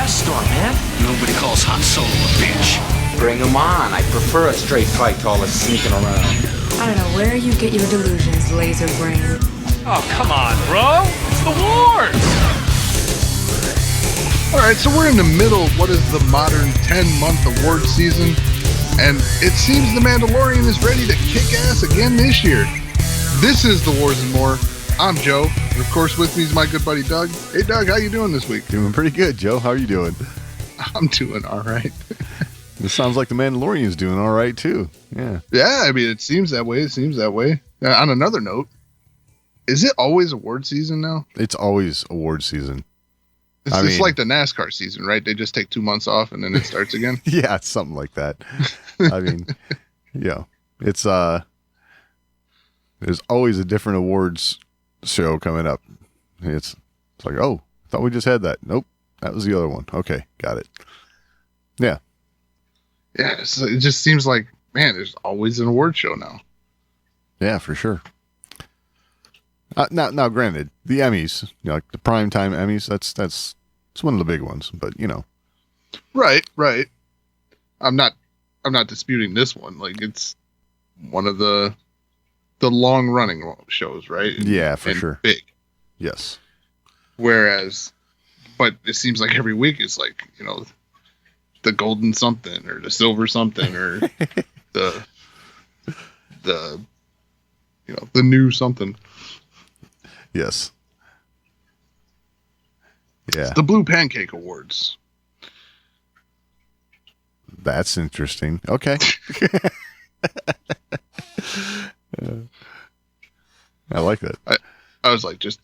dust storm, man. Nobody calls Han Solo a bitch. Bring him on. I prefer a straight fight to all this sneaking around. I don't know where you get your delusions, laser brain. Oh, come on, bro. It's the wars. All right, so we're in the middle of what is the modern 10-month award season, and it seems The Mandalorian is ready to kick ass again this year. This is The Wars and More. I'm Joe, and of course with me is my good buddy Doug. Hey Doug, how you doing this week? Doing pretty good, Joe. How are you doing? I'm doing all right. This sounds like The Mandalorian's doing all right too. Yeah. Yeah, I mean, it seems that way. On another note, is it always award season now? It's always award season. It's like the NASCAR season, right? They just take 2 months off and then it starts again. Yeah, it's something like that. I mean, yeah, it's there's always a different awards show coming up. It's like, oh, I thought we just had that. Nope, that was the other one. Okay, got it. Yeah. Yeah, so it just seems like, man, there's always an award show now. Yeah, for sure. Now, granted, the Emmys, like the primetime Emmys, that's one of the big ones. But right. I'm not disputing this one. Like, it's one of the long running shows, right? Yeah, for sure. Big. Yes. Whereas, but it seems like every week it's like, the golden something or the silver something or the new something. Yes. Yeah. It's the Blue Pancake Awards. That's interesting. Okay. I like that. I was like, just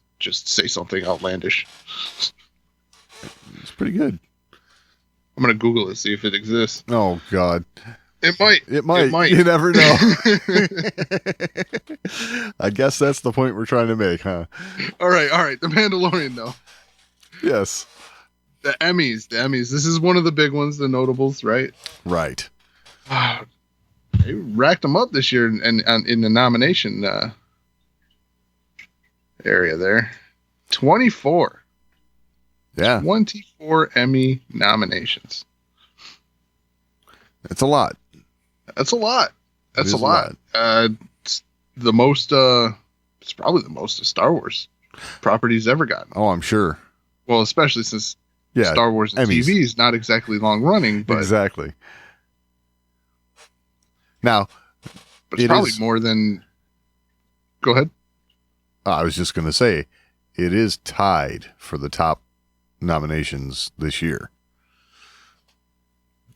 say something outlandish. It's pretty good. I'm gonna Google it, see if it exists. Oh God. It might. You never know. I guess that's the point we're trying to make, huh? All right. The Mandalorian, though. Yes. The Emmys. This is one of the big ones, the notables, right? Right. They racked them up this year in the nomination area there. 24. Yeah. 24 Emmy nominations. It's a lot. That's a lot. It's The most. It's probably the most of Star Wars properties ever gotten. Oh, I'm sure. Well, especially since Star Wars and Emmys. TV is not exactly long running, but exactly. Now, but it's probably more than. Go ahead. I was just going to say, it is tied for the top nominations this year.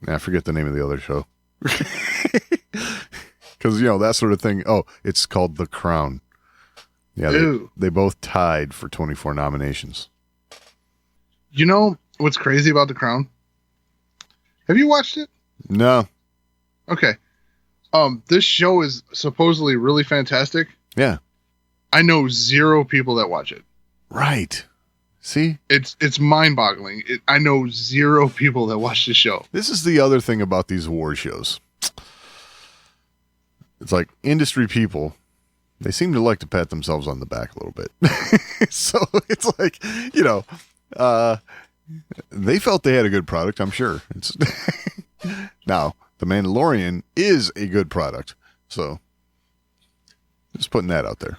I forget the name of the other show. Because, that sort of thing. Oh, it's called The Crown. Yeah, they both tied for 24 nominations. You know what's crazy about The Crown? Have you watched it? No. Okay. This show is supposedly really fantastic. Yeah. I know 0 people that watch it. Right. See? It's mind-boggling. I know 0 people that watch the show. This is the other thing about these award shows. It's like industry people, they seem to like to pat themselves on the back a little bit. So it's like, they felt they had a good product, I'm sure. Now, The Mandalorian is a good product. So just putting that out there.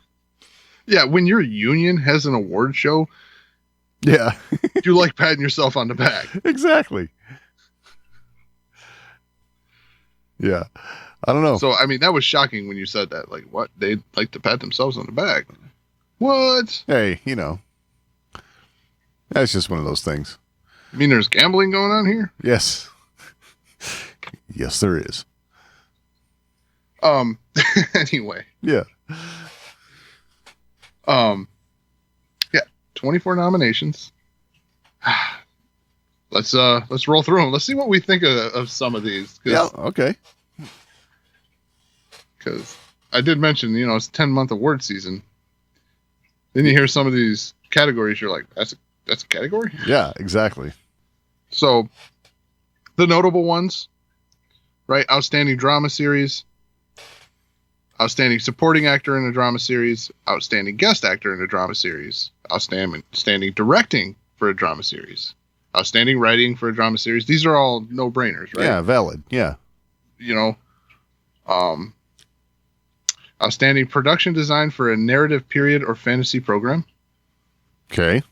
Yeah, when your union has an award show, yeah, you like patting yourself on the back. Exactly. Yeah. I don't know. So, I mean, that was shocking when you said that. Like, what? They like to pat themselves on the back. What? Hey, that's just one of those things. You mean there's gambling going on here? Yes. Yes, there is. Anyway. Yeah. Yeah, 24 nominations. Let's roll through them. Let's see what we think of some of these. Yeah, okay. Because I did mention, it's 10-month award season. Then you hear some of these categories, you're like, that's a category? Yeah, exactly. So, the notable ones, right? Outstanding drama series, outstanding supporting actor in a drama series, outstanding guest actor in a drama series, outstanding directing for a drama series, Outstanding writing for a drama series. These are all no-brainers, right? Yeah, valid. Yeah. You know, outstanding production design for a narrative period or fantasy program. Okay.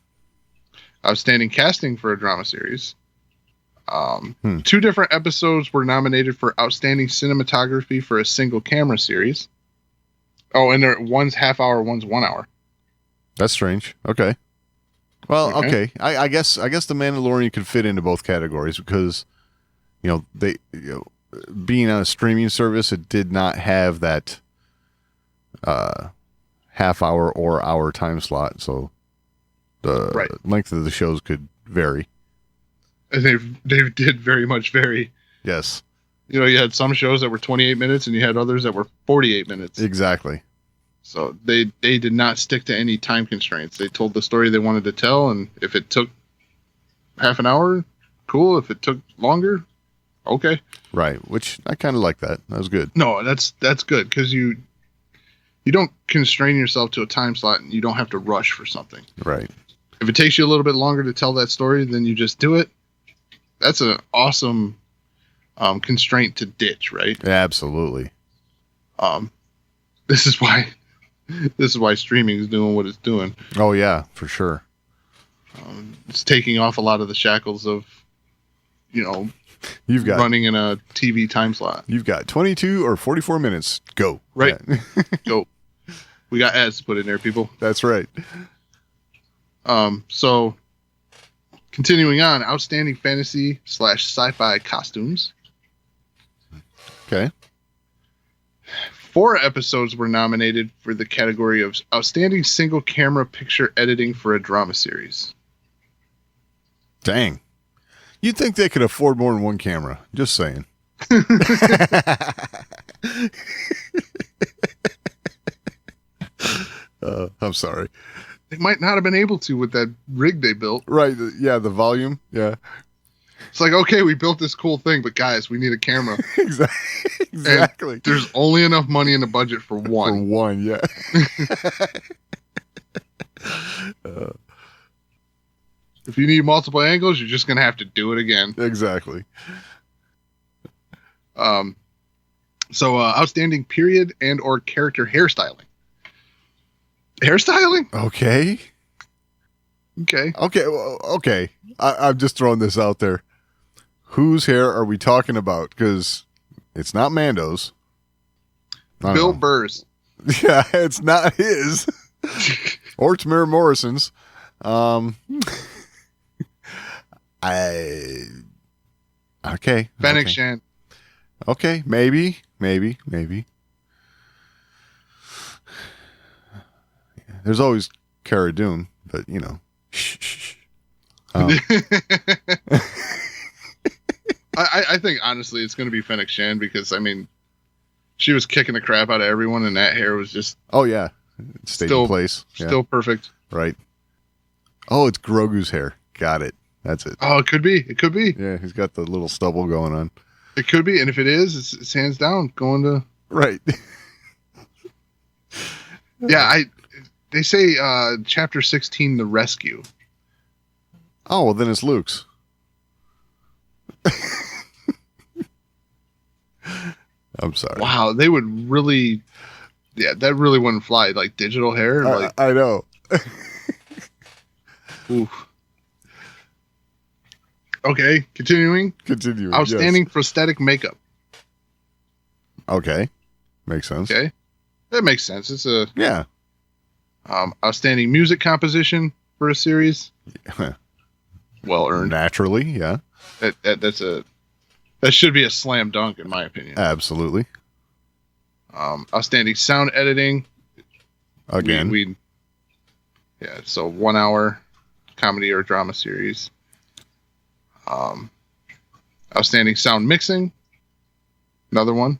Outstanding casting for a drama series. 2 different episodes were nominated for outstanding cinematography for a single camera series. Oh, and one's half hour, one's 1 hour. That's strange. Okay. Well, Okay. okay. I guess the Mandalorian could fit into both categories because, being on a streaming service, it did not have that half hour or hour time slot, so the length of the shows could vary. And they did very much vary. Yes. You had some shows that were 28 minutes and you had others that were 48 minutes. Exactly. So they did not stick to any time constraints. They told the story they wanted to tell, and if it took half an hour, cool. If it took longer, okay. Right, which I kind of like that. That was good. No, that's good because you don't constrain yourself to a time slot and you don't have to rush for something. Right. If it takes you a little bit longer to tell that story, then you just do it. That's an awesome constraint to ditch, right? Absolutely. This is why streaming is doing what it's doing. Oh yeah, for sure. It's taking off a lot of the shackles of, You've got running in a TV time slot. You've got 22 or 44 minutes. Go. Right. Yeah. Go. We got ads to put in there, people. That's right. So continuing on, outstanding fantasy / sci-fi costumes. Okay. 4 episodes were nominated for the category of outstanding single camera picture editing for a drama series. Dang. You'd think they could afford more than one camera. Just saying. I'm sorry. They might not have been able to with that rig they built. Right. Yeah, the volume. Yeah. It's like, okay, we built this cool thing, but guys, we need a camera. Exactly. And there's only enough money in the budget for one. For one, yeah. If you need multiple angles, you're just going to have to do it again. Exactly. So outstanding period and or character hairstyling. Hairstyling? Okay. Okay. Okay. I'm just throwing this out there. Whose hair are we talking about? Because it's not Mando's. Bill Burr's. Yeah, it's not his. Or Tamara Morrison's. Okay. Fennec Shan. Okay, maybe. There's always Cara Dune, but shh. I think honestly it's going to be Fennec Shan because she was kicking the crap out of everyone and that hair was just oh yeah, it stayed in place. Yeah. Still perfect. Right. Oh, it's Grogu's hair. Got it. That's it. Oh, it could be. Yeah, he's got the little stubble going on. It could be, and if it is, it's hands down going to right. Yeah, they say chapter 16, the rescue. Oh, well then it's Luke's. I'm sorry. Wow, they would really, that really wouldn't fly. Like digital hair. I know. Oof. Okay, continuing. Outstanding prosthetic makeup. Okay, makes sense. Okay, that makes sense. It's a outstanding music composition for a series. Well earned. Naturally, yeah. That should be a slam dunk in my opinion. Absolutely. Outstanding sound editing. Again. So 1 hour comedy or drama series. Outstanding sound mixing. Another one.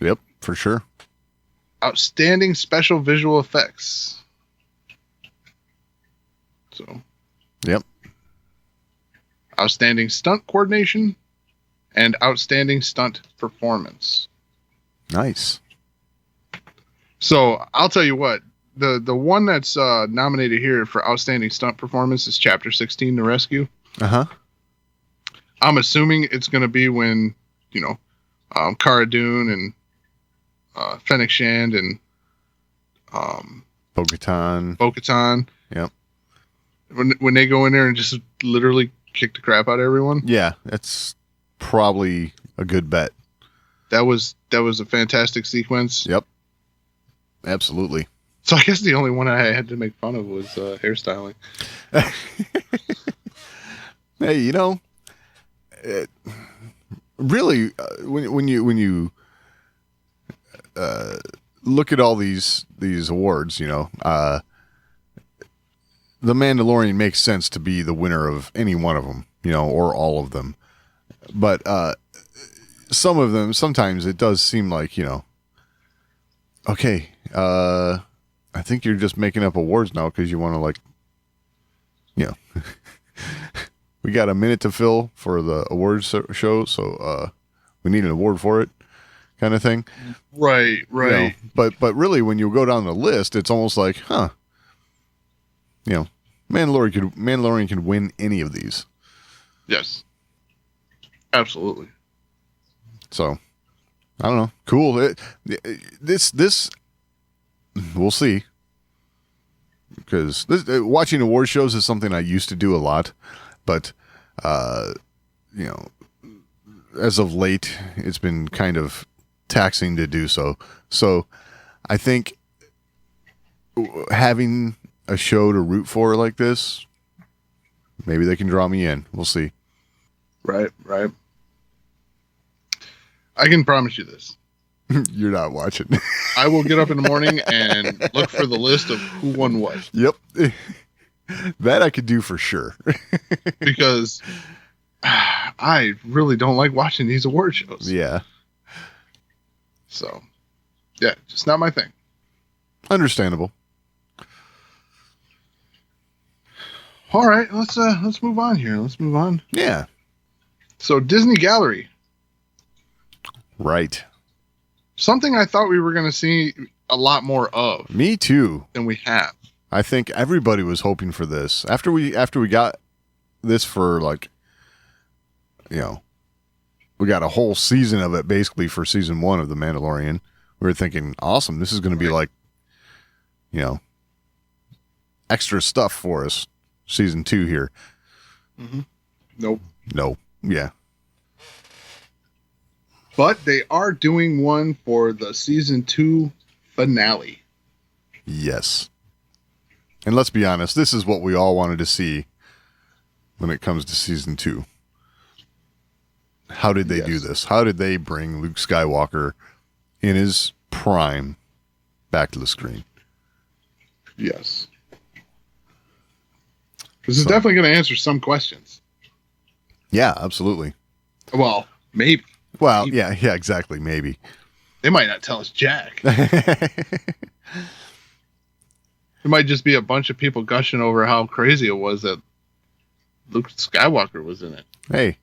Yep, for sure. Outstanding special visual effects. So. Yep. Outstanding stunt coordination and outstanding stunt performance. Nice. So I'll tell you what, the one that's nominated here for outstanding stunt performance is chapter 16, The Rescue. Uh-huh. I'm assuming it's going to be when, Cara Dune and Fennec Shand and Bo-Katan. Bo-Katan. Yep. When they go in there and just literally kick the crap out of everyone. Yeah, that's probably a good bet. That was a fantastic sequence. Yep. Absolutely. So I guess the only one I had to make fun of was hairstyling. Hey, really, when you look at all these awards, The Mandalorian makes sense to be the winner of any one of them, or all of them. But some of them, sometimes it does seem like, okay, I think you're just making up awards now because you want to, we got a minute to fill for the awards show, so we need an award for it, kind of thing. Right. But really, when you go down the list, it's almost like, Mandalorian could win any of these. Yes. Absolutely. So, I don't know. Cool. This we'll see. Because watching award shows is something I used to do a lot, but as of late, it's been kind of taxing to do so. So, I think having a show to root for like this, maybe they can draw me in. We'll see. Right. I can promise you this. You're not watching. I will get up in the morning and look for the list of who won what. Yep. That I could do for sure. Because I really don't like watching these award shows. Yeah. So, yeah, just not my thing. Understandable. All right, let's move on here. Let's move on. Yeah. So, Disney Gallery. Right. Something I thought we were going to see a lot more of. Me too. Than we have. I think everybody was hoping for this. After we got this for we got a whole season of it basically for season 1 of The Mandalorian. We were thinking, awesome, this is going to be like, extra stuff for us. Season 2 here. Mm-hmm. Nope. No. Yeah. But they are doing one for the season 2 finale. Yes. And let's be honest, this is what we all wanted to see when it comes to season 2. How did they do this? How did they bring Luke Skywalker in his prime back to the screen? Yes. This is definitely going to answer some questions. Yeah, absolutely. Well, maybe. Well, maybe. Yeah, exactly. Maybe. They might not tell us jack. It might just be a bunch of people gushing over how crazy it was that Luke Skywalker was in it. Hey,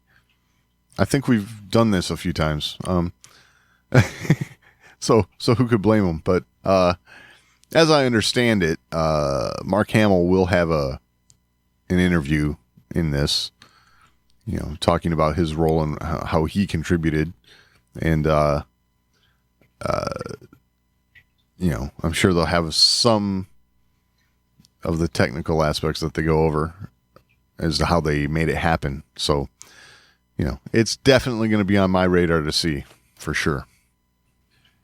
I think we've done this a few times. So who could blame them? But as I understand it, Mark Hamill will have an interview in this, talking about his role and how he contributed, and I'm sure they'll have some of the technical aspects that they go over as to how they made it happen. So, it's definitely going to be on my radar to see for sure.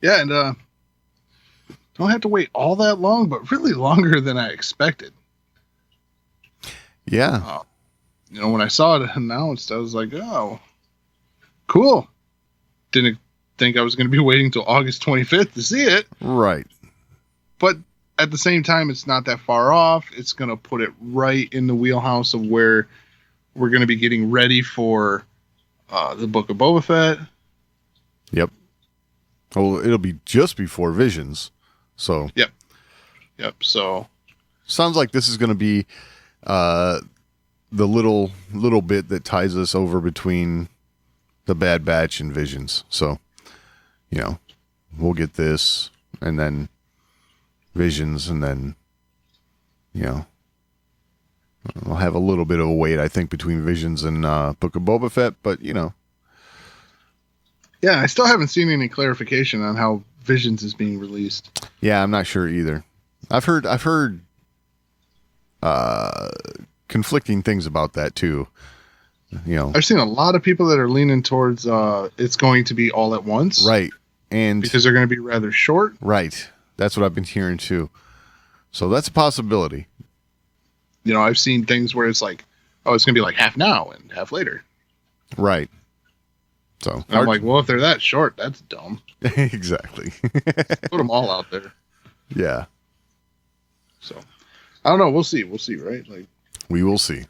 Yeah, and don't have to wait all that long, but really longer than I expected. Yeah. When I saw it announced, I was like, oh, cool. Didn't think I was going to be waiting till August 25th to see it. Right. But at the same time, it's not that far off. It's going to put it right in the wheelhouse of where we're going to be getting ready for the Book of Boba Fett. Yep. Well, it'll be just before Visions. So. Yep. So. Sounds like this is going to be the little bit that ties us over between the Bad Batch and Visions. So, we'll get this and then Visions and then, We'll have a little bit of a wait, I think, between Visions and Book of Boba Fett, but Yeah, I still haven't seen any clarification on how Visions is being released. Yeah, I'm not sure either. I've heard conflicting things about that too. I've seen a lot of people that are leaning towards it's going to be all at once, right, and because they're going to be rather short. Right, that's what I've been hearing too. So that's a possibility. I've seen things where it's like, oh, it's going to be like half now and half later. Right. So and I'm like, well, if they're that short, that's dumb. Exactly. Put them all out there. Yeah. So I don't know. We'll see. We'll see. Right. Like we will see.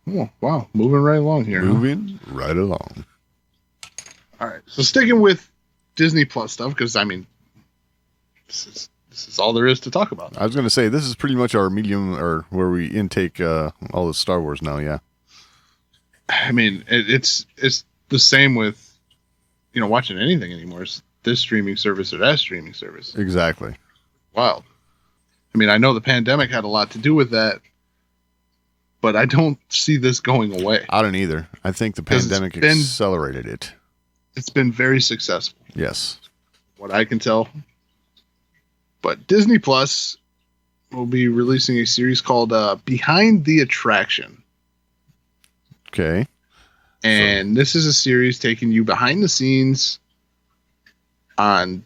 Oh, wow. Moving right along here. Moving right along. All right. So sticking with Disney Plus stuff, because I mean, this is all there is to talk about. I was going to say, this is pretty much our medium, or where we intake all the Star Wars now. Yeah. I mean, it's the same with, watching anything anymore. It's this streaming service or that streaming service. Exactly. Wild. I mean, I know the pandemic had a lot to do with that, but I don't see this going away. I don't either. I think the pandemic accelerated it. It's been very successful. Yes. What I can tell. But Disney Plus will be releasing a series called Behind the Attraction. Okay. And this is a series taking you behind the scenes on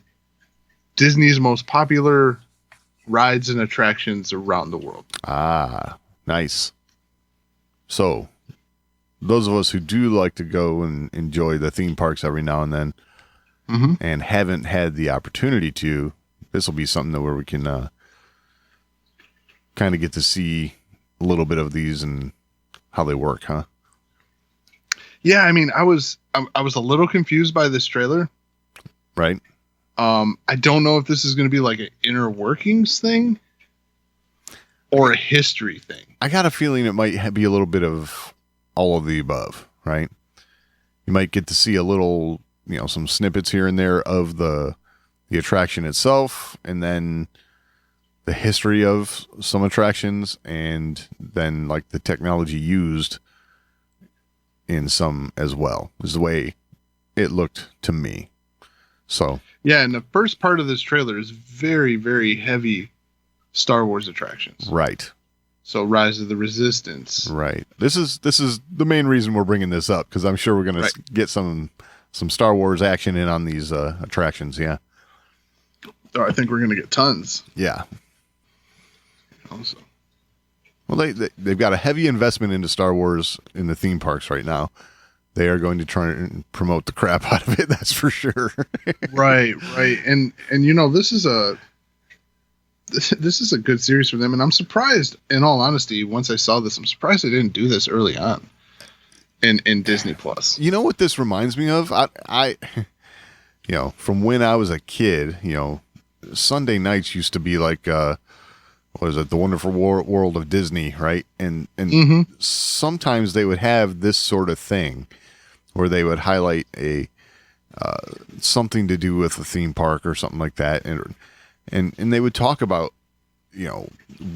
Disney's most popular rides and attractions around the world. Ah, nice. So, those of us who do like to go and enjoy the theme parks every now and then, and haven't had the opportunity to, this will be something where we can kind of get to see a little bit of these and how they work, huh? Yeah, I mean, I was a little confused by this trailer. Right. I don't know if this is going to be like an inner workings thing or a history thing. I got a feeling it might be a little bit of all of the above, right? You might get to see a little, some snippets here and there of the attraction itself, and then the history of some attractions, and then like the technology used in some as well, is the way it looked to me. So yeah, and the first part of this trailer is very, very heavy Star Wars attractions. Right. So Rise of the Resistance. Right. This is the main reason we're bringing this up, because I'm sure we're going to get some Star Wars action in on these attractions. Yeah. Oh, I think we're going to get tons. Yeah. Also. Well, they've got a heavy investment into Star Wars in the theme parks right now. They are going to try and promote the crap out of it. That's for sure. Right. And this is a good series for them. And I'm surprised, in all honesty, once I saw this, I'm surprised they didn't do this early on in Disney Plus. You know what this reminds me of? I from when I was a kid, Sunday nights used to be like, what is it? The Wonderful World of Disney, right? And sometimes they would have this sort of thing where they would highlight a something to do with the theme park or something like that, and they would talk about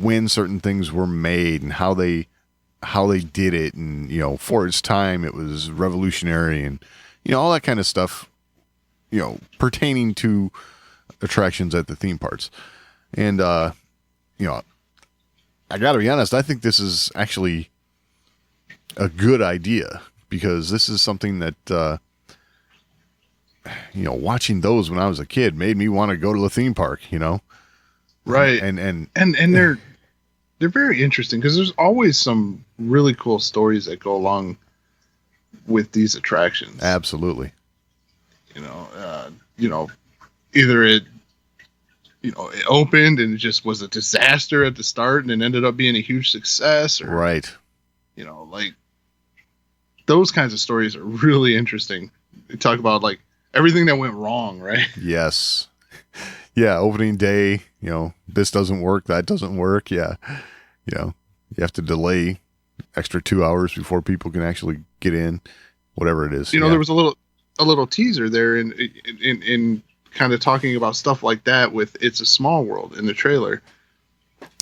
when certain things were made and how they did it, and for its time it was revolutionary, and all that kind of stuff, pertaining to attractions at the theme parks. And I got to be honest, I think this is actually a good idea, because this is something that, watching those when I was a kid made me want to go to the theme park, Right. And they're very interesting, because there's always some really cool stories that go along with these attractions. Absolutely. Either it opened and it just was a disaster at the start and it ended up being a huge success, or, right. Like those kinds of stories are really interesting. They talk about like everything that went wrong, right? Yes. Yeah. Opening day, this doesn't work. That doesn't work. Yeah. You have to delay extra 2 hours before people can actually get in, whatever it is. There was a little teaser there in kind of talking about stuff like that with It's a Small World in the trailer.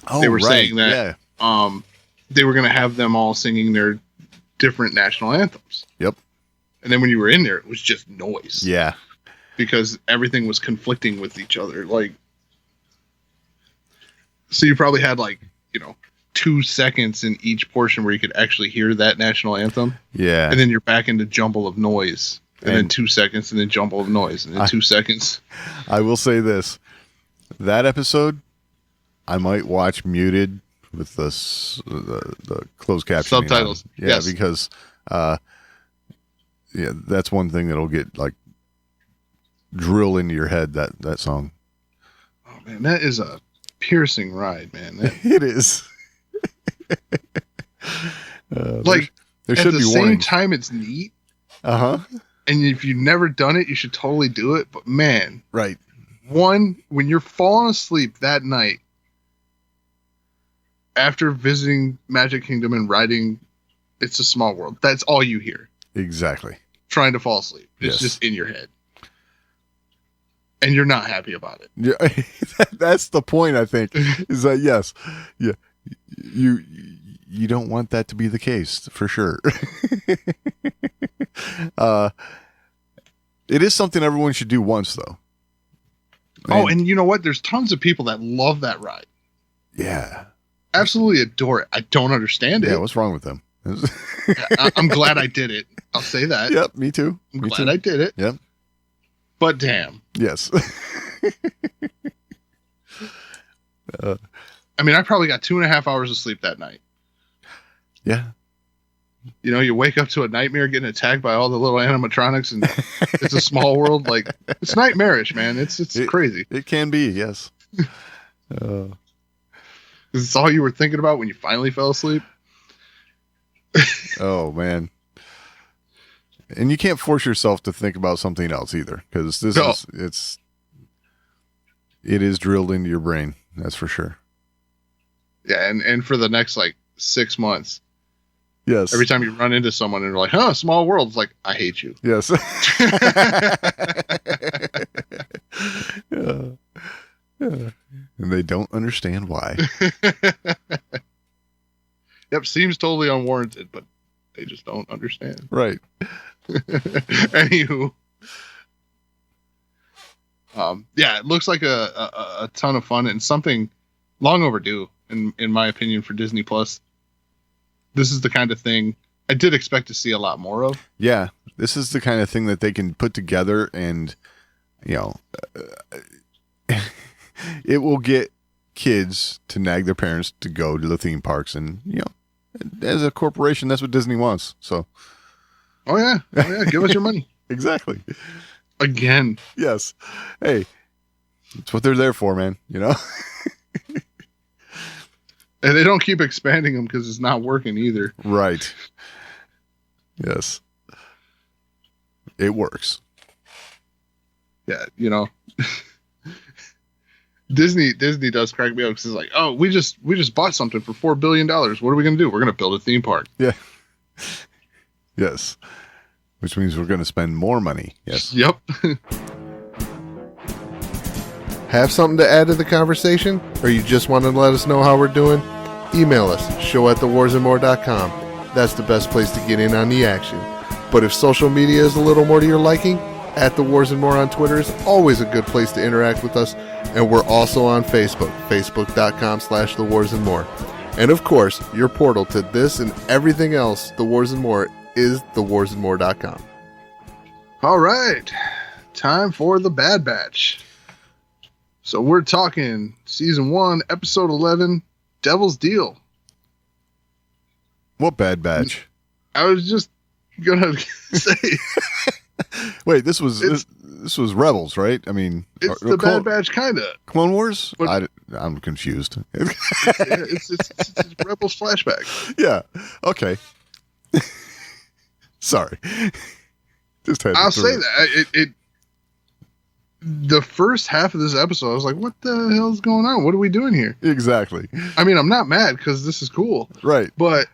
Oh, they were right. saying that they were going to have them all singing their different national anthems. Yep. And then when you were in there, it was just noise. Yeah. Because everything was conflicting with each other. Like, so you probably had 2 seconds in each portion where you could actually hear that national anthem. Yeah. And then you're back into jumble of noise. And then 2 seconds, and then jumble of noise, and then 2 seconds. I will say this. That episode, I might watch muted with the closed captioning subtitles. On. Yeah, yes. Because that's one thing that'll get drill into your head, that song. Oh man, that is a piercing ride, man. It is. there should at the be same warnings. time, it's neat. Uh-huh. And if you've never done it, you should totally do it. But man, Right. when you're falling asleep that night after visiting Magic Kingdom and riding It's a Small World, that's all you hear. Exactly. Trying to fall asleep. It's Yes. just in your head. And you're not happy about it. Yeah, that's the point, I think, is that, yes, yeah, you don't want that to be the case, for sure. It is something everyone should do once, though. Oh, and you know what? There's tons of people that love that ride. Yeah. Absolutely adore it. I don't understand it. Yeah, what's wrong with them? I'm glad I did it. I'll say that. Yep, me too. I'm Me glad too. I did it. Yep. But damn. Yes. I mean, I probably got 2.5 hours of sleep that night. Yeah. You know, you wake up to a nightmare getting attacked by all the little animatronics, and It's a Small World. Like, it's nightmarish, man. It's crazy. It can be, yes. 'Cause it's all you were thinking about when you finally fell asleep. Oh, man. And you can't force yourself to think about something else either, because it is drilled into your brain. That's for sure. Yeah, and for the next 6 months, Yes. every time you run into someone and they're like, "Huh, small world," it's like, I hate you. Yes. Yeah. Yeah. And they don't understand why. Yep, seems totally unwarranted, but they just don't understand. Right. Anywho, yeah, it looks like a ton of fun and something long overdue, in my opinion, for Disney Plus. This is the kind of thing I did expect to see a lot more of. Yeah. This is the kind of thing that they can put together and, it will get kids to nag their parents to go to the theme parks. And, as a corporation, that's what Disney wants. So. Oh yeah. Give us your money. Exactly. Again. Yes. Hey, it's what they're there for, man. And they don't keep expanding them because it's not working either. Right. Yes. It works. Yeah, Disney does crack me up because it's like, oh, we just bought something for $4 billion. What are we going to do? We're going to build a theme park. Yeah. Yes. Which means we're going to spend more money. Yes. Yep. Have something to add to the conversation? Or you just want to let us know how we're doing? Email us, show@thewarsandmore.com. That's the best place to get in on the action. But if social media is a little more to your liking, @TheWarsandMore on Twitter is always a good place to interact with us. And we're also on Facebook, facebook.com/TheWarsandMore. And of course, your portal to this and everything else, The Wars and More, is thewarsandmore.com. All right. Time for the Bad Batch. So we're talking season 1, episode 11, Devil's Deal. What Bad Batch? I was just gonna say Wait, this was Rebels, right? I mean, it's the Bad Batch, kinda. Clone Wars? But- I'm confused. It's Rebels flashback. Yeah. Okay. Sorry. Just had to I'll throw say it. that the first half of this episode, I was like, "What the hell's going on? What are we doing here?" Exactly. I mean, I'm not mad because this is cool, Right. but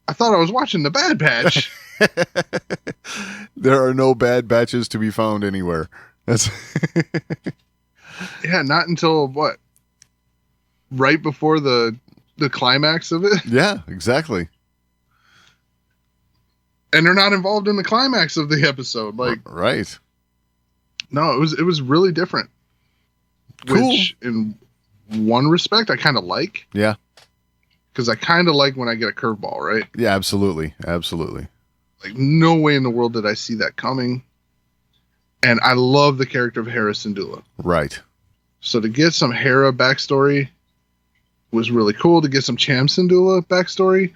I thought I was watching the Bad Batch. There are no Bad Batches to be found anywhere. That's Yeah, not until what? right before the climax of it. Yeah, exactly. And they're not involved in the climax of the episode. Like, right. no, it was really different. Cool. Which, in one respect, I kind of like. Yeah. Because I kind of like when I get a curveball, right? Yeah, absolutely. Absolutely. Like, no way in the world did I see that coming. And I love the character of Hera Syndulla. Right. So to get some Hera backstory was really cool. To get some Cham Syndulla backstory,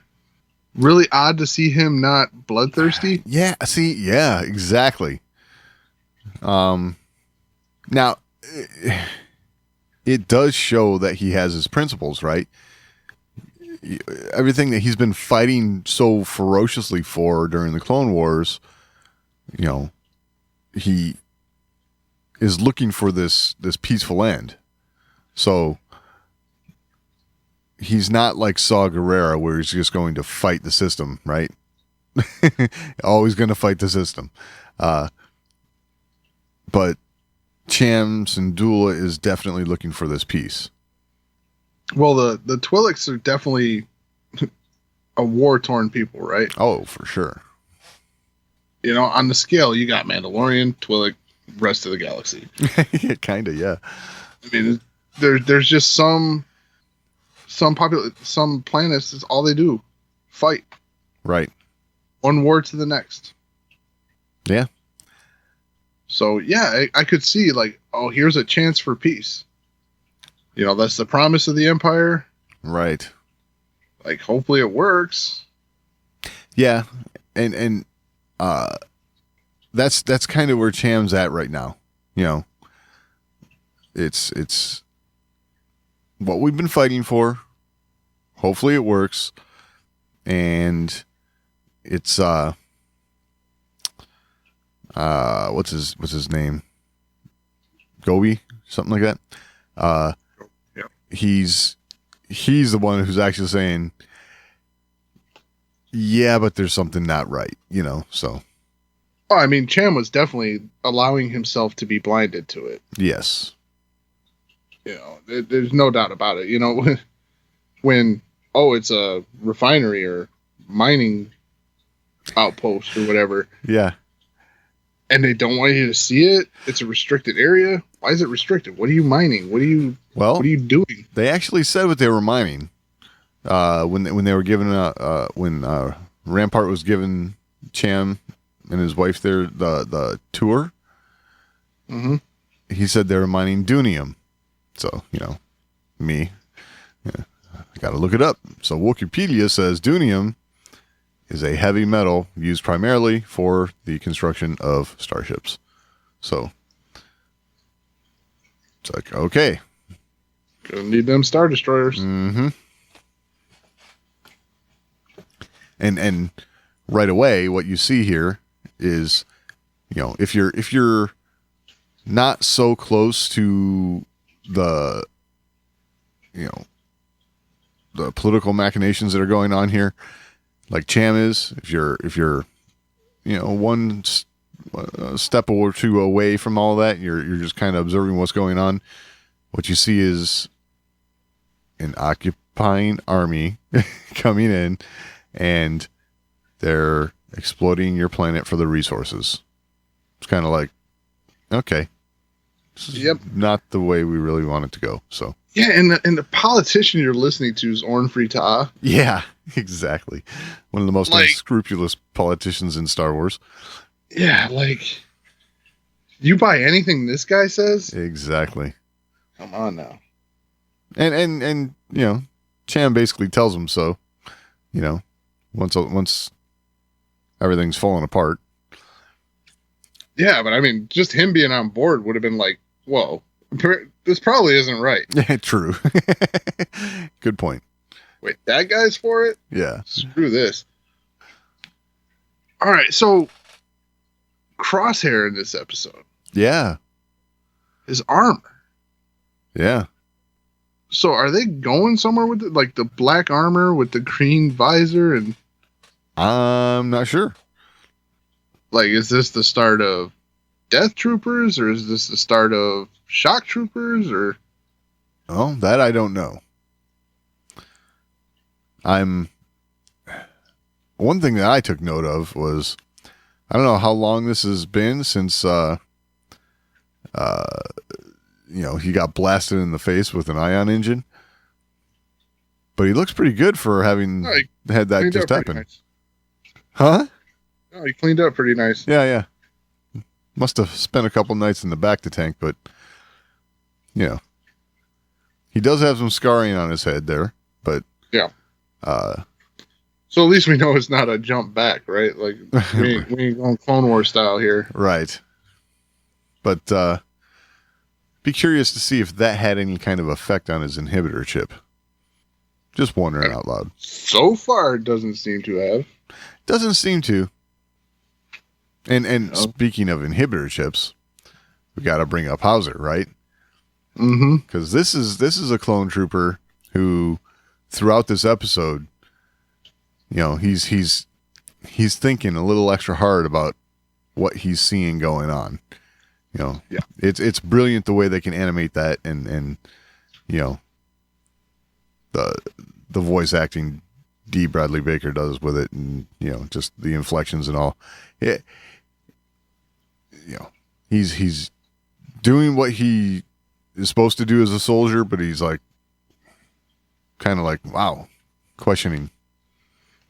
really odd to see him not bloodthirsty. Yeah. See. Yeah. Exactly. Now, it does show that he has his principles, right? Everything that he's been fighting so ferociously for during the Clone Wars, you know, he is looking for this peaceful end. So he's not like Saw Gerrera, where he's just going to fight the system, right? Always going to fight the system. But Cham Syndulla is definitely looking for this peace. Well, the Twi'leks are definitely a war-torn people, right? Oh, for sure. You know, on the scale, you got Mandalorian, Twi'lek, rest of the galaxy. Kind of, yeah. I mean, there's just some planets, that's all they do, fight. Right. One war to the next. Yeah. So, yeah, I could see, like, oh, here's a chance for peace. You know, that's the promise of the Empire. Right. Like, hopefully it works. Yeah. And that's kind of where Cham's at right now. You know, it's what we've been fighting for. Hopefully it works. And it's what's his name? Gobi, something like that. Yeah. He's the one who's actually saying, yeah, but there's something not right, you know. So Oh, I mean, Cham was definitely allowing himself to be blinded to it. yes. You know, there's no doubt about it. You know, when it's a refinery or mining outpost or whatever, Yeah. and they don't want you to see it, it's a restricted area. Why is it restricted? What are you mining? What are you doing? They actually said what they were mining when they were given when Rampart was giving Cham and his wife there the tour. Mm-hmm. He said they were mining dunium. So, you know, I got to look it up. So Wikipedia says dunium is a heavy metal used primarily for the construction of starships. So it's like, okay. Gonna need them Star Destroyers. Mm-hmm. And right away, what you see here is, you know, if you're not so close to the, you know, the political machinations that are going on here, like Cham is, if you're, you know, one step or two away from all that, you're just kind of observing what's going on. What you see is an occupying army coming in, and they're exploiting your planet for the resources. It's kind of like, okay, this is not the way we really want it to go. So yeah, and the politician you're listening to is Orn Free Taa. yeah, exactly. One of the most Like, unscrupulous politicians in Star Wars. Yeah, like, you buy anything this guy says? Exactly. Come on now. And you know, Cham basically tells him so. You know, once everything's falling apart. Yeah, but I mean, just him being on board would have been like, whoa, this probably isn't right. Yeah, true. Good point. Wait, that guy's for it? Yeah. Screw this. All right, so Crosshair in this episode. Yeah. His armor. Yeah. So are they going somewhere with it? Like the black armor with the green visor? And I'm not sure. like, is this the start of Death Troopers, or is this the start of Shock Troopers, or? Oh, that I don't know. One thing that I took note of was, I don't know how long this has been since, he got blasted in the face with an ion engine, but he looks pretty good for having had that just happen. Nice. Huh? Oh, he cleaned up pretty nice. Yeah. Must have spent a couple nights in the back to tank, but he does have some scarring on his head there, but yeah. So at least we know it's not a jump back, right? Like we ain't going Clone War style here, right? But be curious to see if that had any kind of effect on his inhibitor chip. Just wondering out loud. So far, it doesn't seem to have. Doesn't seem to. And speaking of inhibitor chips, we got to bring up Hauser, right? Mm-hmm. Because this is a clone trooper who, throughout this episode, he's thinking a little extra hard about what he's seeing going on. Yeah. It's brilliant the way they can animate that, and the voice acting D. Bradley Baker does with it, and just the inflections and all. He's doing what he is supposed to do as a soldier, but he's like kind of like, wow, questioning,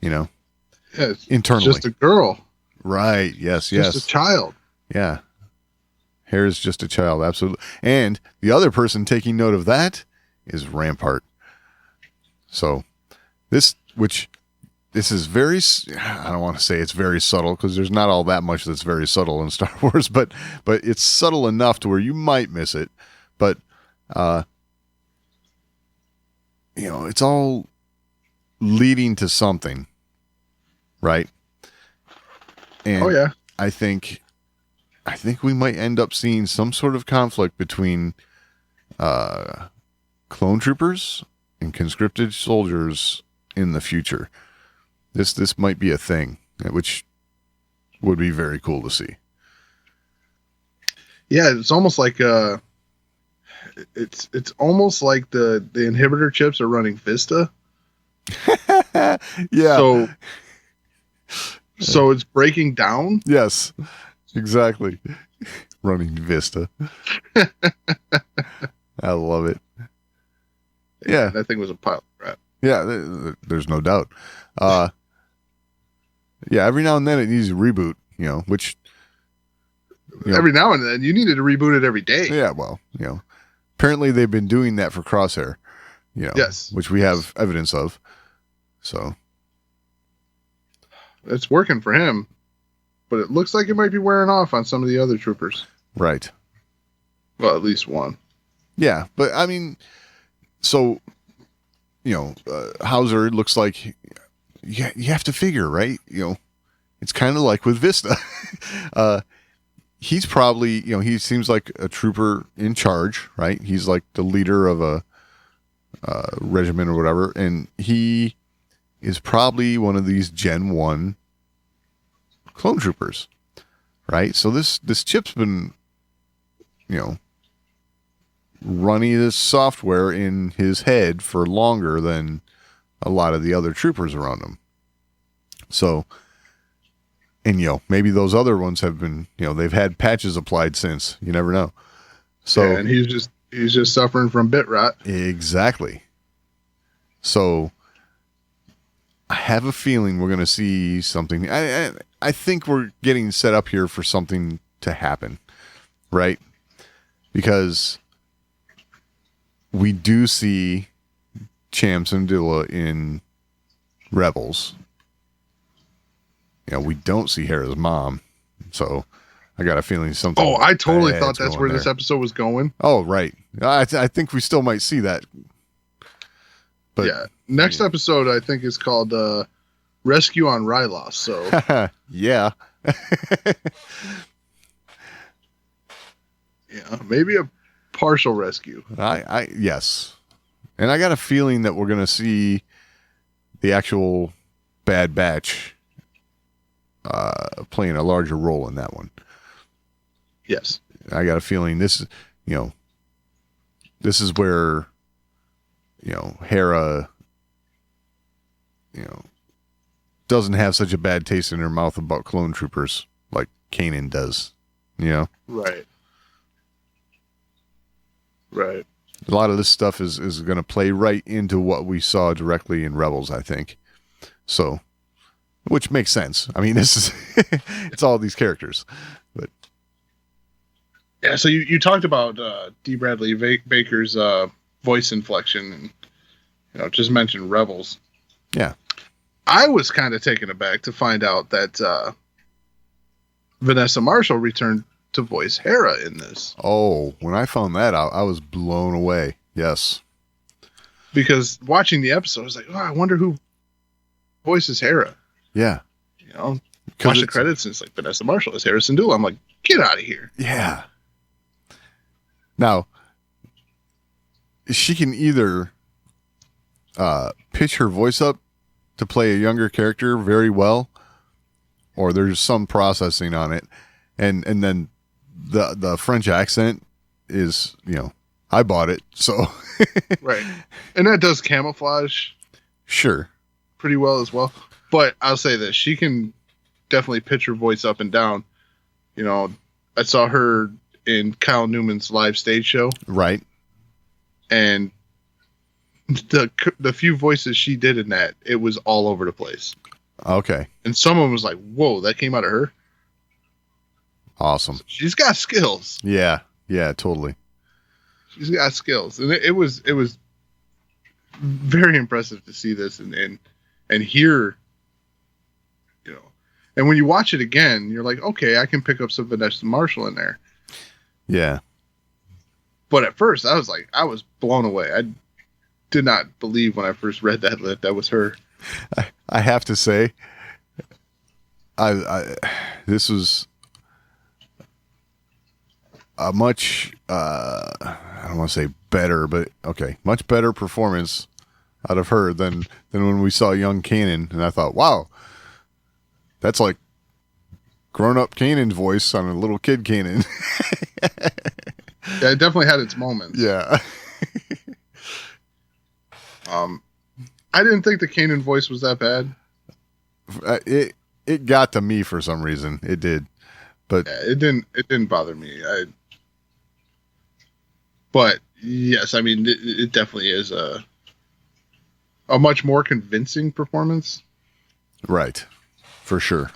internally. It's just a girl. Right. Yes. Just a child. Yeah. Hare's just a child. Absolutely. And the other person taking note of that is Rampart. So this is very, I don't want to say it's very subtle, because there's not all that much that's very subtle in Star Wars, but it's subtle enough to where you might miss it. But, it's all leading to something, right? And oh yeah, I think we might end up seeing some sort of conflict between clone troopers and conscripted soldiers in the future. This might be a thing, which would be very cool to see. Yeah, it's almost like it's almost like the inhibitor chips are running Vista. Yeah. So it's breaking down. Yes, exactly. Running Vista. I love it. Yeah, that thing was a pile of crap. Yeah, there's no doubt. Yeah, every now and then it needs a reboot, which... every now and then. You needed to reboot it every day. Yeah, well, apparently they've been doing that for Crosshair, yes, which we have evidence of. So... it's working for him, but it looks like it might be wearing off on some of the other troopers. Right. Well, at least one. Yeah, but I mean, so, Hauser looks like... you have to figure, right? It's kind of like with Vista. He's probably, he seems like a trooper in charge, right? He's like the leader of a regiment or whatever, and he is probably one of these Gen 1 clone troopers, right? So this chip's been, running this software in his head for longer than a lot of the other troopers around him. So, and maybe those other ones have been, they've had patches applied since. You never know. So, yeah, and he's just suffering from bit rot. Exactly. So, I have a feeling we're going to see something. I think we're getting set up here for something to happen, right? Because we do see Cham Syndulla in Rebels. We don't see Hera's mom, so I got a feeling something. Oh, I totally bad's thought that's going where there. this episode was going. Oh, right. I think we still might see that. But yeah, next episode I think is called Rescue on Rylos. So yeah, yeah, maybe a partial rescue. I yes, and I got a feeling that we're gonna see the actual Bad Batch playing a larger role in that one. Yes, I got a feeling this is where Hera doesn't have such a bad taste in her mouth about clone troopers like Kanan does. Right. Right. A lot of this stuff is going to play right into what we saw directly in Rebels, I think. So, which makes sense. I mean, this is it's all these characters, but yeah. So you talked about D. Bradley Baker's voice inflection, and just mentioned Rebels. yeah, I was kind of taken aback to find out that Vanessa Marshall returned to voice Hera in this. Oh, when I found that out, I was blown away. Yes. Because watching the episode, I was like, oh, I wonder who voices Hera. Yeah. Watch the credits, and it's like Vanessa Marshall is Hera Syndulla. I'm like, get out of here. Yeah. Now, she can either pitch her voice up to play a younger character very well, or there's some processing on it. And then the French accent is, I bought it. So, right. And that does camouflage sure. pretty well as well. But I'll say this, she can definitely pitch her voice up and down. I saw her in Kyle Newman's live stage show, Right. and the few voices she did in that, it was all over the place. Okay. And someone was like, whoa, that came out of her? Awesome. She's got skills. Yeah. Yeah, totally. She's got skills. And it was very impressive to see this and hear, and when you watch it again, you're like, okay, I can pick up some Vanessa Marshall in there. Yeah. But at first I was blown away. I did not believe when I first read that was her. I have to say, this was a much, I don't want to say better, but okay, much better performance out of her than when we saw young Kanan. And I thought, wow, that's like grown-up Kanan's voice on a little kid Kanan. Yeah, it definitely had its moments. Yeah. I didn't think the Kanan voice was that bad. It got to me for some reason. It did, but Yeah, it didn't bother me. But yes, I mean it definitely is a much more convincing performance. right, for sure.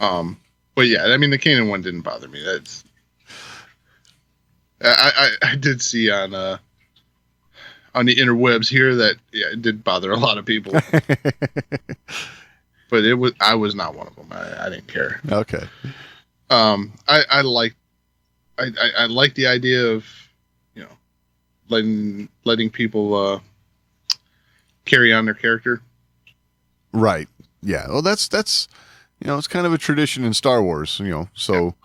But yeah, I mean the Kanan one didn't bother me. That's I did see on the interwebs here that it did bother a lot of people. But I was not one of them. I didn't care. Okay. I like the idea of letting people carry on their character. Right. Yeah. Well, that's it's kind of a tradition in Star Wars. So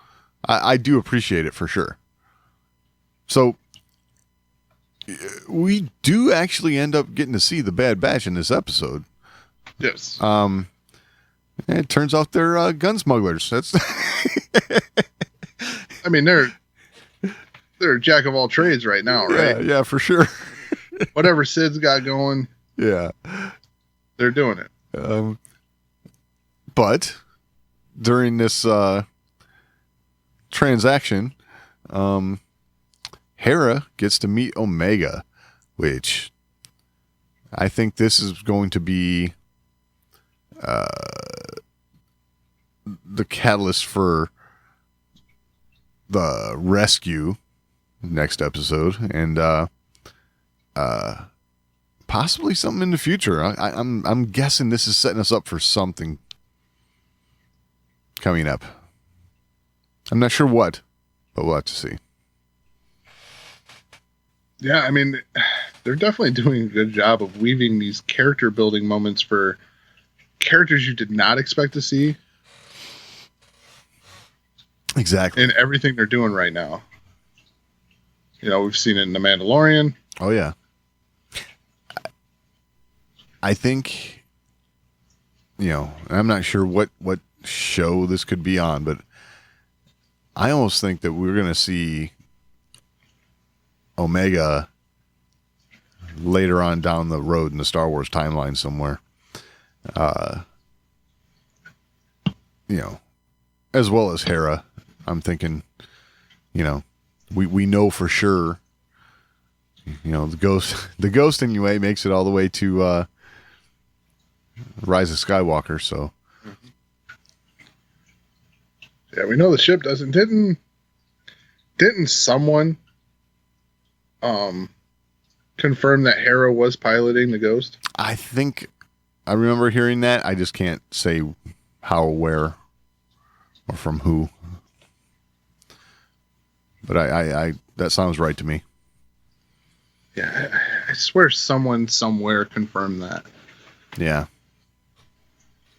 I do appreciate it for sure. So we do actually end up getting to see the Bad Batch in this episode. Yes. It turns out they're gun smugglers. That's. I mean, they're a jack of all trades right now, right? Yeah, for sure. Whatever Sid's got going, Yeah. they're doing it. But during this transaction, Hera gets to meet Omega, which I think this is going to be the catalyst for the rescue next episode, and possibly something in the future. I'm guessing this is setting us up for something coming up. I'm not sure what, but we'll have to see. Yeah, I mean, they're definitely doing a good job of weaving these character building moments for characters you did not expect to see. Exactly. In everything they're doing right now. We've seen it in The Mandalorian. Oh, yeah. I think, I'm not sure what show this could be on, but I almost think that we're going to see Omega later on down the road in the Star Wars timeline somewhere. You know, as well as Hera. I'm thinking, you know, we know for sure, you know, the ghost anyway makes it all the way to Rise of Skywalker. So Yeah, we know the ship doesn't. Didn't someone confirm that Hera was piloting the Ghost? I think I remember hearing that. I just can't say how, where, or from who. But I that sounds right to me. Yeah, I swear someone somewhere confirmed that. Yeah.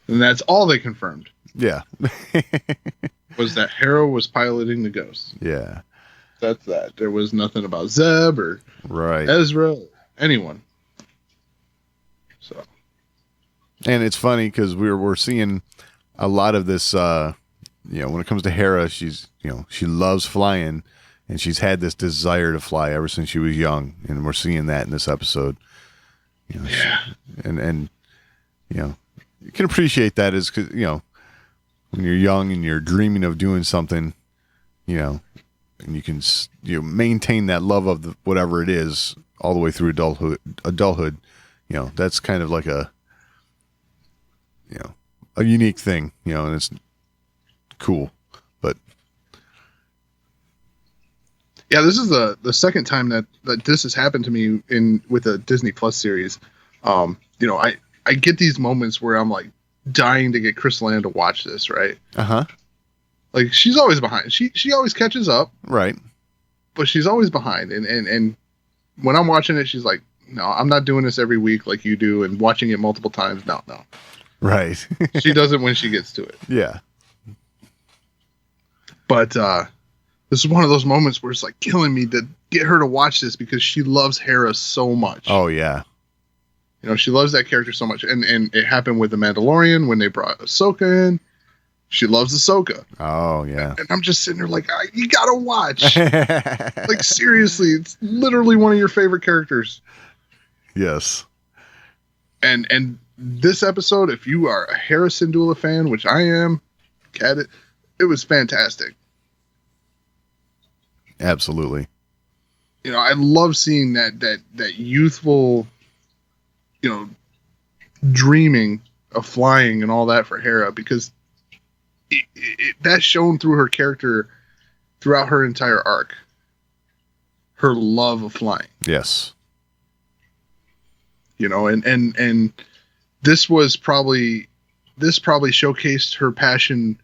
And that's all they confirmed, Yeah. was that Hera was piloting the Ghost. Yeah. That's that. There was nothing about Zeb or Right. Ezra, or anyone. So, And it's funny because we're seeing a lot of this. You know, when it comes to Hera, she's, you know, she loves flying, and she's had this desire to fly ever since she was young, and we're seeing that in this episode. You know, yeah. and you know, you can appreciate that as, because, you know, when you're young and you're dreaming of doing something, you know, and you can maintain that love of whatever it is all the way through adulthood, you know, that's kind of like a, you know, a unique thing, you know, and it's cool. But Yeah, this is the second time that this has happened to me with a Disney Plus series. You know, I get these moments where I'm like dying to get Chris Land to watch this, right? Like, she's always behind. She always catches up, right. but she's always behind. And when I'm watching it, she's like, "No, I'm not doing this every week like you do, and watching it multiple times. No." Right. She does it when she gets to it. Yeah. But this is one of those moments where it's like killing me to get her to watch this because she loves Hera so much. Oh yeah. You know, she loves that character so much. And it happened with The Mandalorian when they brought Ahsoka in. She loves Ahsoka. Oh yeah. And I'm just sitting there like, you gotta watch. Like, seriously, it's literally one of your favorite characters. Yes. And this episode, if you are a Hera Syndulla fan, which I am, it was fantastic. Absolutely. You know, I love seeing that youthful, you know, dreaming of flying and all that for Hera, because that's shown through her character throughout her entire arc. Her love of flying. Yes. You know, and this probably showcased her passion.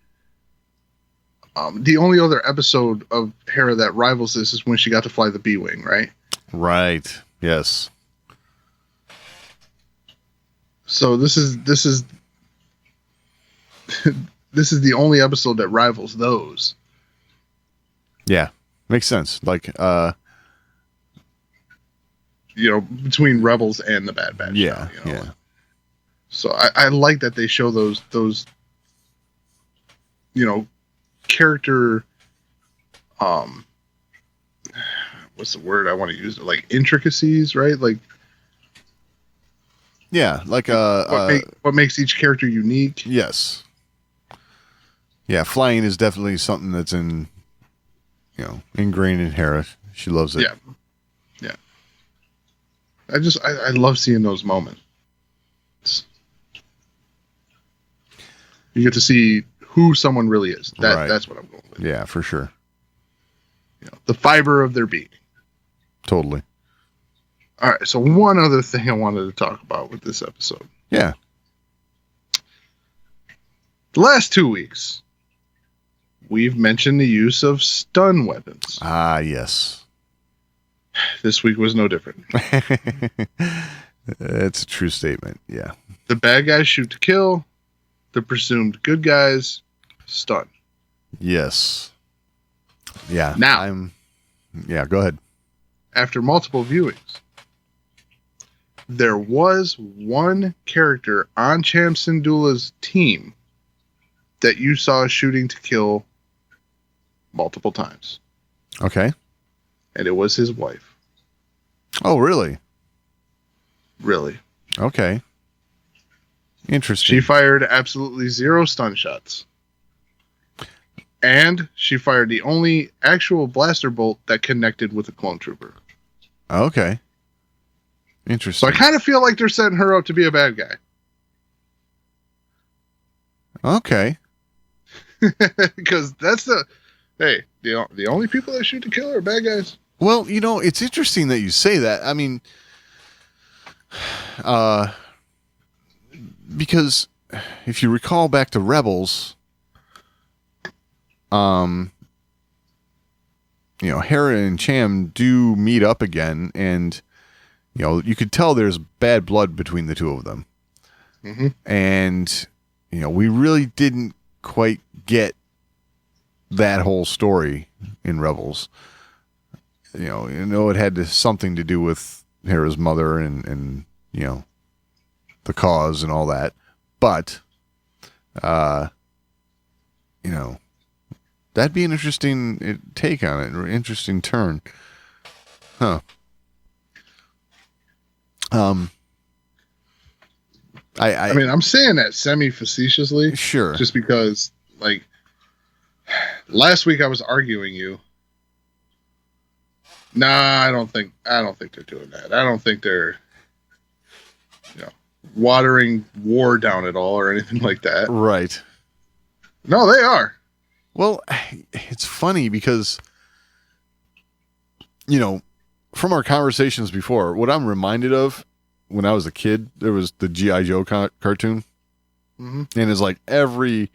The only other episode of Hera that rivals this is when she got to fly the B-Wing, right? Right. Yes. So this is this is the only episode that rivals those. Yeah. Makes sense. Like, you know, between Rebels and the Bad Batch. yeah. You know? Yeah. So I like that they show those, you know, character, what's the word I want to use? Like intricacies, right? Like, Yeah. Like, what makes each character unique? yes. Yeah. Flying is definitely something that's ingrained in Hera. She loves it. Yeah. Yeah. I love seeing those moments. You get to see who someone really is. Right. That's what I'm going with. Yeah, for sure. You know, the fiber of their being. Totally. All right. So one other thing I wanted to talk about with this episode. Yeah. The last 2 weeks, we've mentioned the use of stun weapons. Ah, yes. This week was no different. It's a true statement. Yeah. The bad guys shoot to kill. The presumed good guys stun. Yes. Yeah. Now, yeah, go ahead. after multiple viewings, there was one character on Cham Syndulla's team that you saw shooting to kill multiple times. Okay. And it was his wife. Oh, really? Really. Okay. Interesting. She fired absolutely 0 stun shots. And she fired the only actual blaster bolt that connected with a clone trooper. Okay. So Interesting. I kind of feel like they're setting her up to be a bad guy. Okay. Because that's the only people that shoot to kill are bad guys. Well, it's interesting that you say that. I mean, because if you recall back to Rebels, Hera and Cham do meet up again, and you could tell there's bad blood between the two of them. Mm-hmm. And we really didn't quite get that whole story in Rebels. It had something to do with Hera's mother and the cause and all that, but that'd be an interesting take on it, or interesting turn. Huh. I mean, I'm saying that semi-facetiously. Sure. Just because, like, last week I was arguing you. Nah, I don't think they're doing that. I don't think they're, watering war down at all or anything like that. Right. No, they are. Well, it's funny because, from our conversations before, what I'm reminded of when I was a kid, there was the G.I. Joe cartoon. Mm-hmm. And it's like every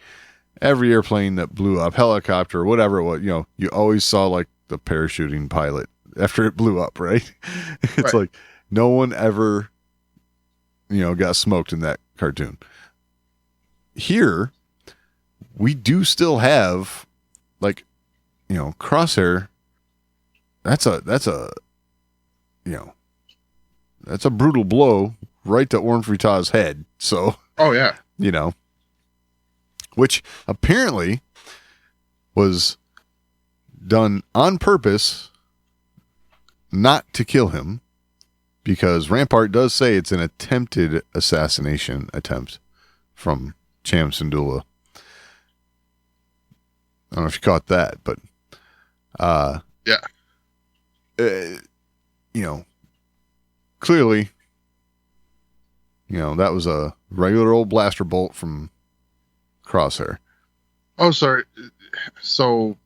airplane that blew up, helicopter, whatever it was, you always saw like the parachuting pilot after it blew up, right? It's right. Like no one ever, got smoked in that cartoon. Here, we do still have like, Crosshair. That's a brutal blow right to Orn Frita's head. So, oh yeah, which apparently was done on purpose not to kill him, because Rampart does say it's an attempted assassination attempt from Cham Syndulla. I don't know if you caught that, but yeah. Clearly, that was a regular old blaster bolt from Crosshair. Oh, sorry. So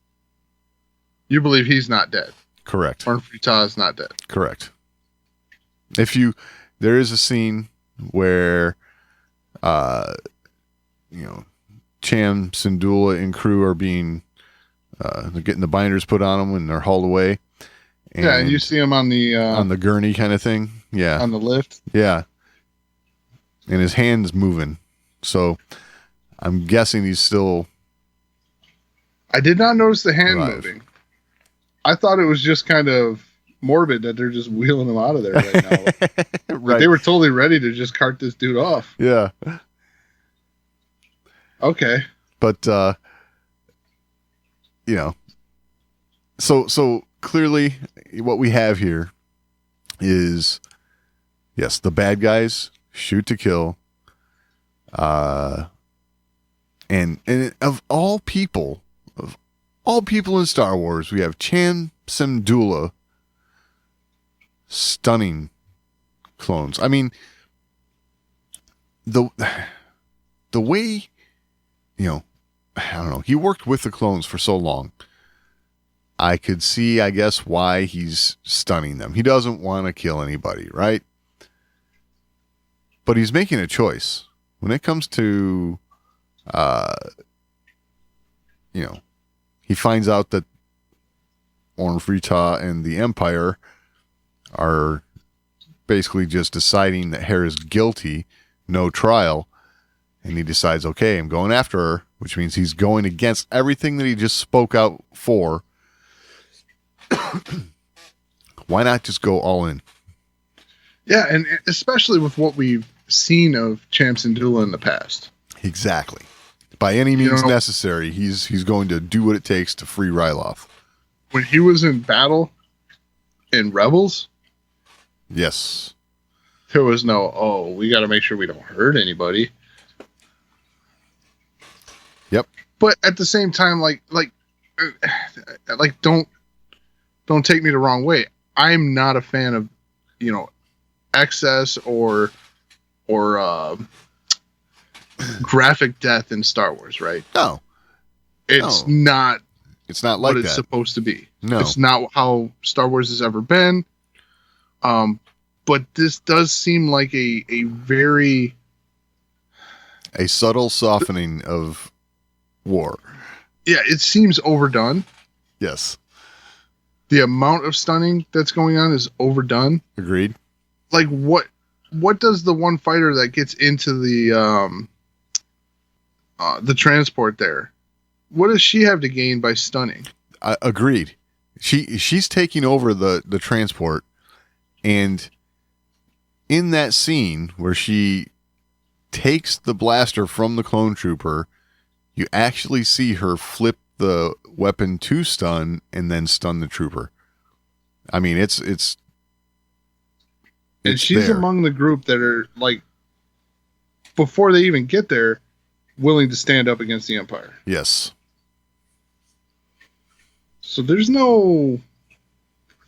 you believe he's not dead? Correct. Orn Frita is not dead. Correct. There is a scene where, Cham Syndulla and crew are being, they're getting the binders put on them when they're hauled away. And you see him on the gurney kind of thing. Yeah. On the lift. Yeah. And his hand's moving. So I'm guessing he's still. I did not notice the hand alive. moving. I thought it was just kind of morbid that they're just wheeling him out of there right now. Right. Like they were totally ready to just cart this dude off. Yeah. Okay. But, so clearly what we have here is, yes, the bad guys shoot to kill. And of all people in Star Wars, we have Cham Syndulla stunning clones. I mean, the way, I don't know, he worked with the clones for so long. I could see, I guess, why he's stunning them. He doesn't want to kill anybody, right? But he's making a choice. When it comes to, he finds out that Orn Frita and the Empire are basically just deciding that Hera's guilty, no trial, and he decides, okay, I'm going after her, which means he's going against everything that he just spoke out for. Why not just go all in? Yeah, and especially with what we've seen of Cham Syndulla in the past. Exactly. By any means necessary, he's going to do what it takes to free Ryloth. When he was in battle in Rebels, yes, there was no, we got to make sure we don't hurt anybody. But at the same time, don't take me the wrong way. I'm not a fan of, excess or graphic death in Star Wars, right? No, it's no. not. It's not like what it's that. supposed to be. No, it's not how Star Wars has ever been. But this does seem like a subtle softening of war. Yeah, it seems overdone. Yes, the amount of stunning that's going on is overdone. Agreed. Like what does the one fighter that gets into the transport there? What does she have to gain by stunning? Agreed. She's taking over the transport, and in that scene where she takes the blaster from the clone trooper, you actually see her flip the weapon to stun and then stun the trooper. I mean, it's and she's there. Among the group that are like, before they even get there, willing to stand up against the Empire. Yes. So there's no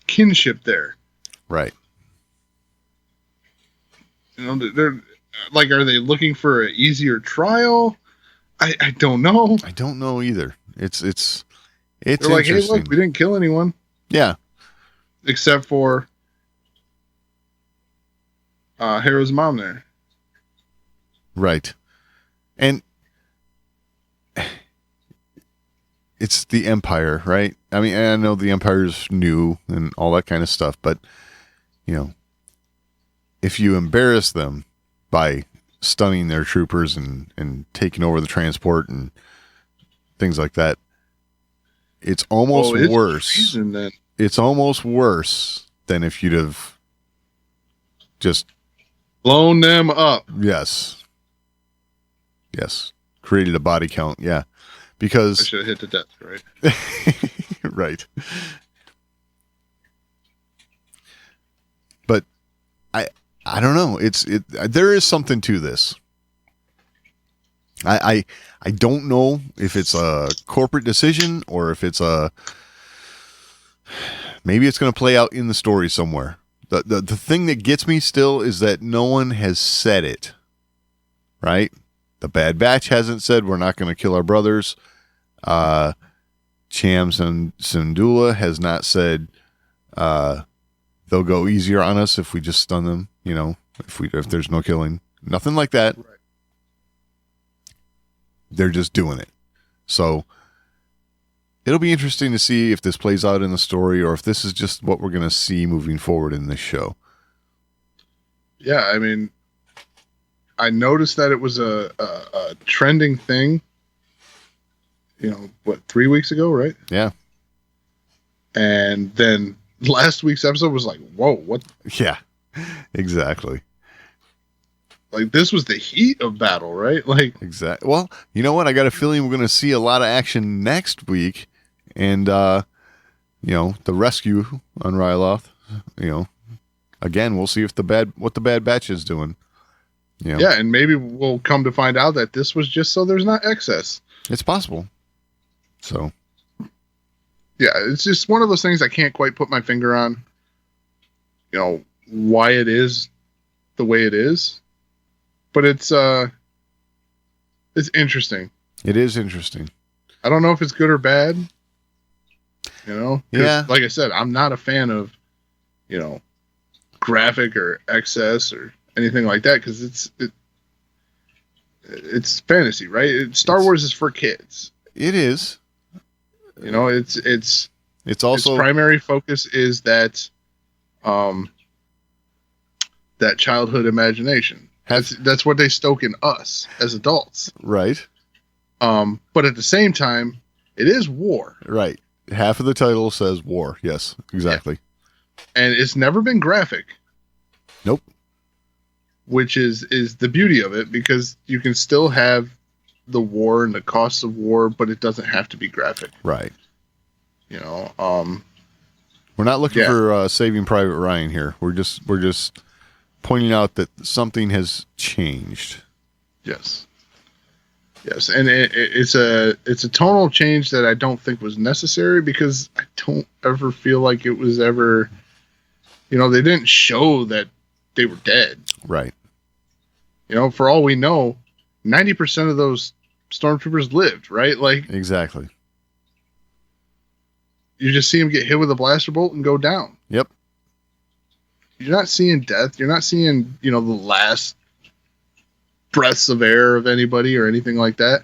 kinship there. Right. They're like, are they looking for an easier trial? I don't know. I don't know either. It's They're like, hey, look, we didn't kill anyone. Yeah. Except for Hera's mom there. Right. And it's the Empire, right? I mean, I know the Empire's new and all that kind of stuff, but, if you embarrass them by stunning their troopers and taking over the transport and things like that, it's almost worse. It's almost worse than if you'd have just blown them up. Yes. Created a body count. Yeah. Because I should have hit the desk, right? Right. But I don't know. There is something to this. I don't know if it's a corporate decision or if it's maybe it's going to play out in the story somewhere. The thing that gets me still is that no one has said it. Right? The Bad Batch hasn't said we're not going to kill our brothers. Cham Syndulla has not said they'll go easier on us if we just stun them, if there's no killing. Nothing like that. Right. They're just doing it. So it'll be interesting to see if this plays out in the story or if this is just what we're going to see moving forward in this show. Yeah, I mean, I noticed that it was a trending thing, 3 weeks ago, right? Yeah. And then last week's episode was like, whoa, what? Yeah, exactly. Like, this was the heat of battle, right? Like, exactly. Well, you know what? I got a feeling we're going to see a lot of action next week. And, the rescue on Ryloth, again, we'll see if what the Bad Batch is doing. Yeah, and maybe we'll come to find out that this was just so there's not excess. It's possible. So, yeah, it's just one of those things I can't quite put my finger on, why it is the way it is. But it's interesting. It is interesting. I don't know if it's good or bad. Yeah. Like I said, I'm not a fan of, graphic or excess or anything like that because it's fantasy, right? Star Wars is for kids. It is. It's also its primary focus is that that childhood imagination. That's what they stoke in us as adults. Right. But at the same time, it is war. Right. Half of the title says war. Yes, exactly. Yeah. And it's never been graphic. Nope. Which is the beauty of it, because you can still have the war and the costs of war, but it doesn't have to be graphic. Right. We're not looking for Saving Private Ryan here. We're just pointing out that something has changed. Yes. Yes, and it's a tonal change that I don't think was necessary because I don't ever feel like it was ever, they didn't show that they were dead. Right. For all we know, 90% of those stormtroopers lived, right? Like, Exactly. you just see them get hit with a blaster bolt and go down. Yep. You're not seeing death. You're not seeing, the last breaths of air of anybody or anything like that.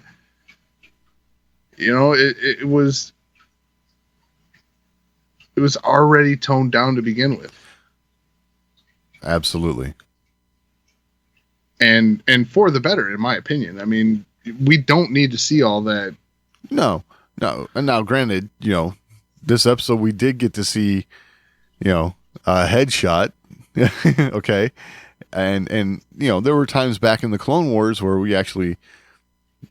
It was already toned down to begin with. Absolutely. And for the better, in my opinion. I mean, we don't need to see all that. No. And now, granted, this episode we did get to see, a headshot. Okay. And there were times back in the Clone Wars where we actually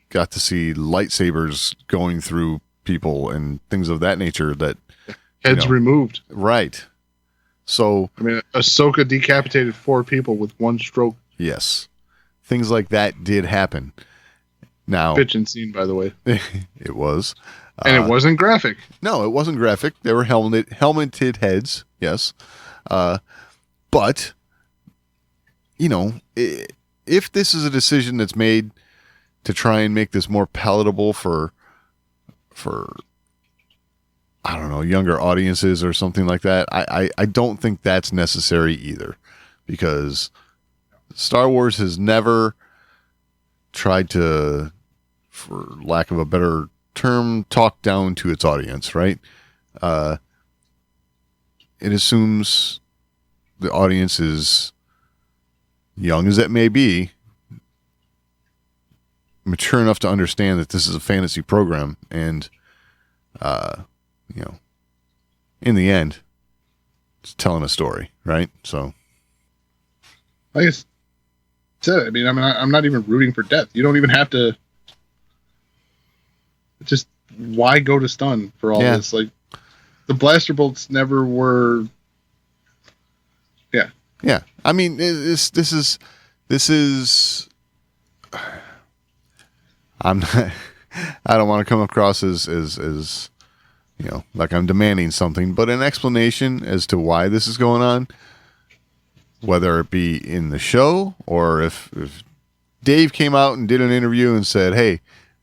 got to see lightsabers going through people and things of that nature that Heads removed. Right. So, I mean, Ahsoka decapitated 4 people with one stroke. yes, things like that did happen. Now, Bitchin' scene, by the way. it was. And it wasn't graphic. No, it wasn't graphic. They were helmeted heads. Yes. But, if this is a decision that's made to try and make this more palatable for I don't know, younger audiences or something like that, I don't think that's necessary either, because Star Wars has never tried to, for lack of a better term, talk down to its audience, right? It assumes the audience is, young as it may be, mature enough to understand that this is a fantasy program, and in the end, it's telling a story, right? So, Like I said, I'm not even rooting for death. You don't even have to. Just why go to stun for all this? Like, the blaster bolts never were. Yeah. Yeah. I mean, this is. I'm not. I don't want to come across as like I'm demanding something, but an explanation as to why this is going on, whether it be in the show or if Dave came out and did an interview and said, "Hey,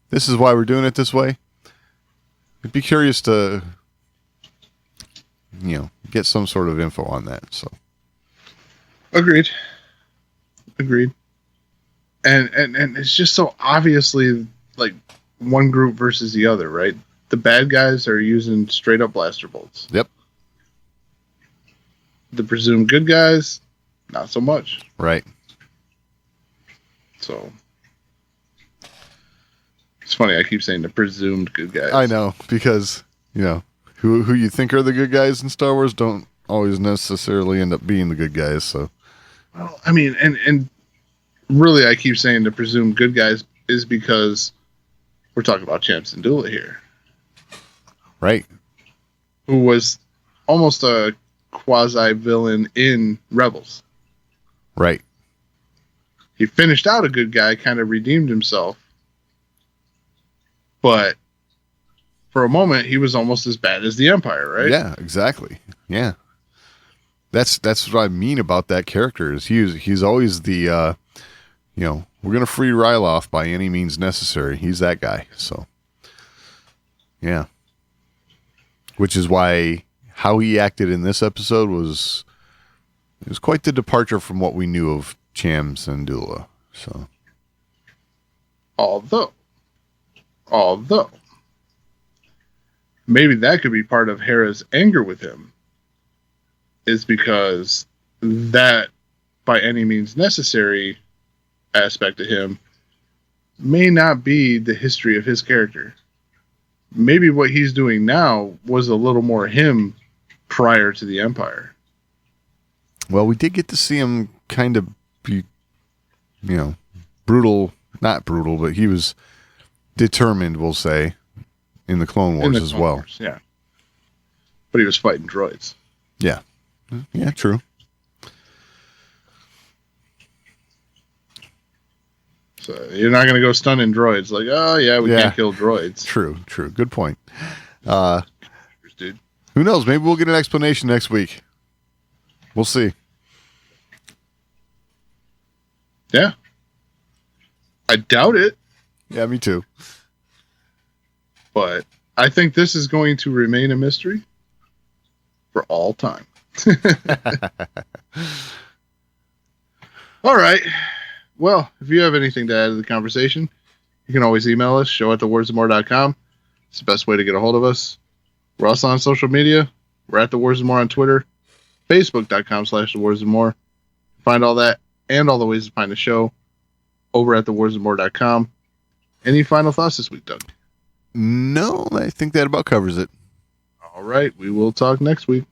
this is why we're doing it this way." I'd be curious to, get some sort of info on that. So, Agreed. And it's just so obviously like one group versus the other, right? The bad guys are using straight up blaster bolts. yep, The presumed good guys, not so much. right. So it's funny, I keep saying the presumed good guys. I know, because who you think are the good guys in Star Wars don't always necessarily end up being the good guys. So, Well, I mean, and really, I keep saying the presumed good guys is because we're talking about Cham Syndulla here, right, who was almost a quasi-villain in Rebels. right, He finished out a good guy, kind of redeemed himself, but for a moment, he was almost as bad as the Empire, right? yeah, exactly, yeah. That's what I mean about that character. Is he's always the we're gonna free Ryloth by any means necessary. He's that guy. So, yeah. Which is why how he acted in this episode was quite the departure from what we knew of Cham Syndulla. So, Although, maybe that could be part of Hera's anger with him, is because that by any means necessary aspect of him may not be the history of his character. Maybe what he's doing now was a little more him prior to the Empire. well, we did get to see him kind of be, brutal, not brutal, but he was determined, we'll say, in the Clone Wars as well. Yeah. But he was fighting droids. Yeah. Yeah, true. So you're not going to go stunning droids. Like, oh, yeah, we can't kill droids. True. Good point. Dude. Who knows? Maybe we'll get an explanation next week. We'll see. Yeah. I doubt it, Yeah, me too. but I think this is going to remain a mystery for all time. All right. Well, if you have anything to add to the conversation, you can always email us, show@thewarsandmore.com. It's the best way to get a hold of us. We're also on social media. We're at The Wars and More on Twitter, facebook.com/thewarsandmore. Find all that and all the ways to find the show over at thewarsandmore.com. Any final thoughts this week, Doug? No, I think that about covers it. All right. We will talk next week.